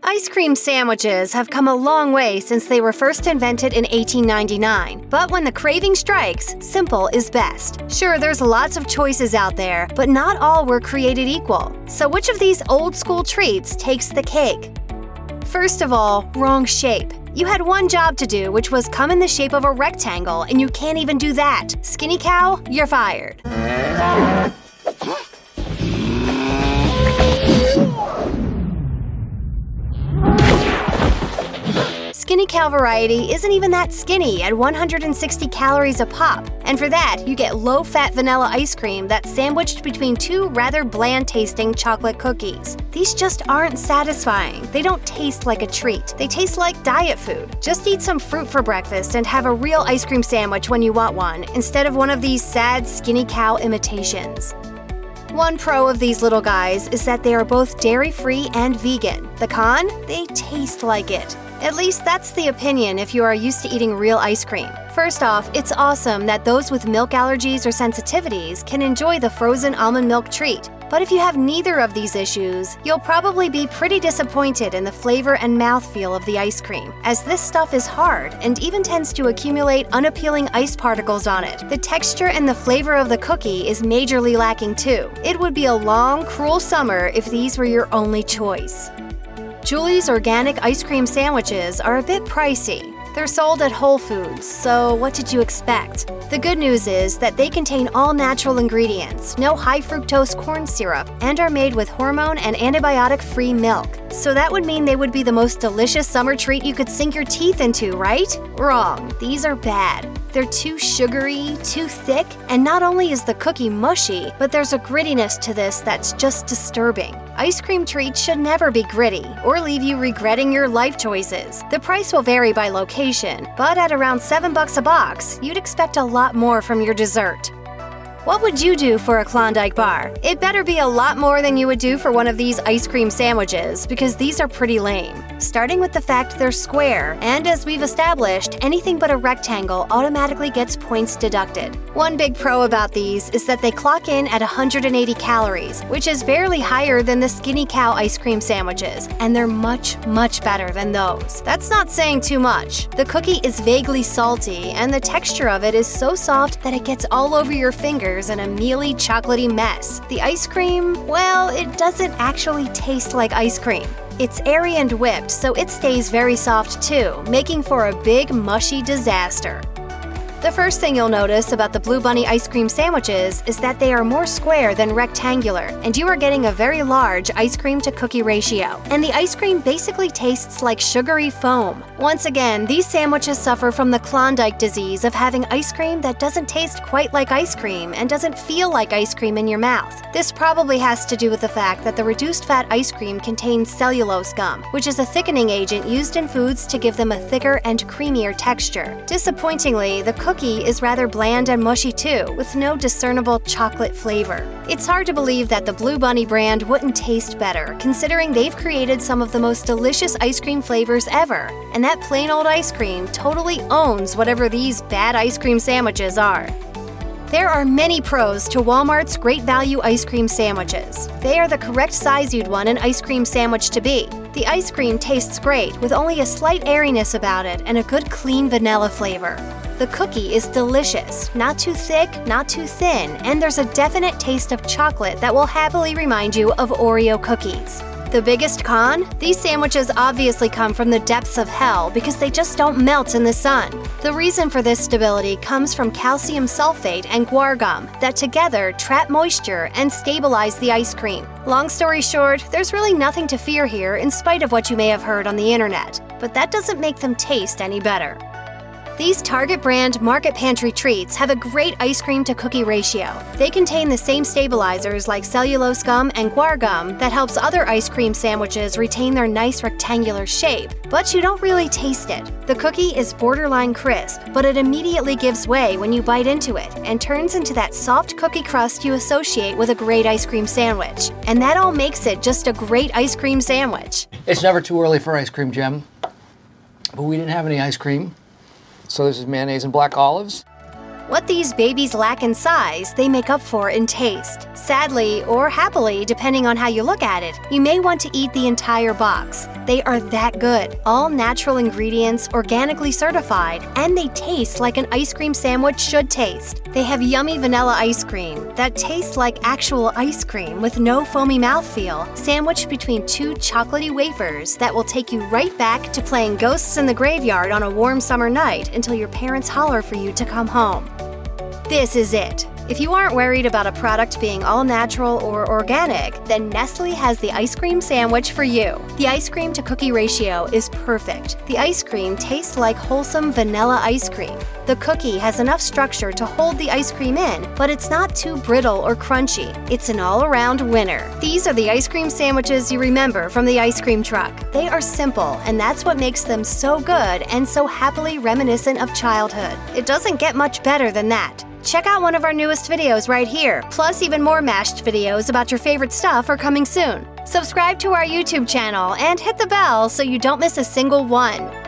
Ice cream sandwiches have come a long way since they were first invented in 1899. But when the craving strikes, simple is best. Sure, there's lots of choices out there, but not all were created equal. So which of these old-school treats takes the cake? First of all, wrong shape. You had one job to do, which was come in the shape of a rectangle, and you can't even do that. Skinny cow, you're fired. Skinny cow variety isn't even that skinny at 160 calories a pop, and for that, you get low-fat vanilla ice cream that's sandwiched between two rather bland-tasting chocolate cookies. These just aren't satisfying. They don't taste like a treat. They taste like diet food. Just eat some fruit for breakfast and have a real ice cream sandwich when you want one, instead of one of these sad skinny cow imitations. One pro of these little guys is that they are both dairy-free and vegan. The con? They taste like it. At least that's the opinion if you are used to eating real ice cream. First off, it's awesome that those with milk allergies or sensitivities can enjoy the frozen almond milk treat. But if you have neither of these issues, you'll probably be pretty disappointed in the flavor and mouthfeel of the ice cream, as this stuff is hard and even tends to accumulate unappealing ice particles on it. The texture and the flavor of the cookie is majorly lacking too. It would be a long, cruel summer if these were your only choice. Julie's organic ice cream sandwiches are a bit pricey. They're sold at Whole Foods, so what did you expect? The good news is that they contain all natural ingredients, no high fructose corn syrup, and are made with hormone and antibiotic-free milk. So that would mean they would be the most delicious summer treat you could sink your teeth into, right? Wrong. These are bad. They're too sugary, too thick, and not only is the cookie mushy, but there's a grittiness to this that's just disturbing. Ice cream treats should never be gritty or leave you regretting your life choices. The price will vary by location, but at around $7 a box, you'd expect a lot more from your dessert. What would you do for a Klondike bar? It better be a lot more than you would do for one of these ice cream sandwiches, because these are pretty lame. Starting with the fact they're square, and as we've established, anything but a rectangle automatically gets points deducted. One big pro about these is that they clock in at 180 calories, which is barely higher than the Skinny Cow ice cream sandwiches, and they're much, much better than those. That's not saying too much. The cookie is vaguely salty, and the texture of it is so soft that it gets all over your fingers in a mealy, chocolatey mess. The ice cream, well, it doesn't actually taste like ice cream. It's airy and whipped, so it stays very soft too, making for a big, mushy disaster. The first thing you'll notice about the Blue Bunny ice cream sandwiches is that they are more square than rectangular, and you are getting a very large ice cream to cookie ratio. And the ice cream basically tastes like sugary foam. Once again, these sandwiches suffer from the Klondike disease of having ice cream that doesn't taste quite like ice cream and doesn't feel like ice cream in your mouth. This probably has to do with the fact that the reduced fat ice cream contains cellulose gum, which is a thickening agent used in foods to give them a thicker and creamier texture. Disappointingly, the cookie is rather bland and mushy too, with no discernible chocolate flavor. It's hard to believe that the Blue Bunny brand wouldn't taste better, considering they've created some of the most delicious ice cream flavors ever, and that plain old ice cream totally owns whatever these bad ice cream sandwiches are. There are many pros to Walmart's Great Value ice cream sandwiches. They are the correct size you'd want an ice cream sandwich to be. The ice cream tastes great with only a slight airiness about it and a good clean vanilla flavor. The cookie is delicious, not too thick, not too thin, and there's a definite taste of chocolate that will happily remind you of Oreo cookies. The biggest con? These sandwiches obviously come from the depths of hell because they just don't melt in the sun. The reason for this stability comes from calcium sulfate and guar gum that together trap moisture and stabilize the ice cream. Long story short, there's really nothing to fear here in spite of what you may have heard on the internet, but that doesn't make them taste any better. These Target brand Market Pantry treats have a great ice cream to cookie ratio. They contain the same stabilizers like cellulose gum and guar gum that helps other ice cream sandwiches retain their nice rectangular shape, but you don't really taste it. The cookie is borderline crisp, but it immediately gives way when you bite into it and turns into that soft cookie crust you associate with a great ice cream sandwich. And that all makes it just a great ice cream sandwich. It's never too early for ice cream, Jim, but we didn't have any ice cream. So this is mayonnaise and black olives. What these babies lack in size, they make up for in taste. Sadly, or happily, depending on how you look at it, you may want to eat the entire box. They are that good. All natural ingredients, organically certified, and they taste like an ice cream sandwich should taste. They have yummy vanilla ice cream that tastes like actual ice cream with no foamy mouthfeel, sandwiched between two chocolatey wafers that will take you right back to playing ghosts in the graveyard on a warm summer night until your parents holler for you to come home. This is it. If you aren't worried about a product being all natural or organic, then Nestle has the ice cream sandwich for you. The ice cream to cookie ratio is perfect. The ice cream tastes like wholesome vanilla ice cream. The cookie has enough structure to hold the ice cream in, but it's not too brittle or crunchy. It's an all-around winner. These are the ice cream sandwiches you remember from the ice cream truck. They are simple, and that's what makes them so good and so happily reminiscent of childhood. It doesn't get much better than that. Check out one of our newest videos right here, plus even more mashed videos about your favorite stuff are coming soon. Subscribe to our YouTube channel and hit the bell so you don't miss a single one.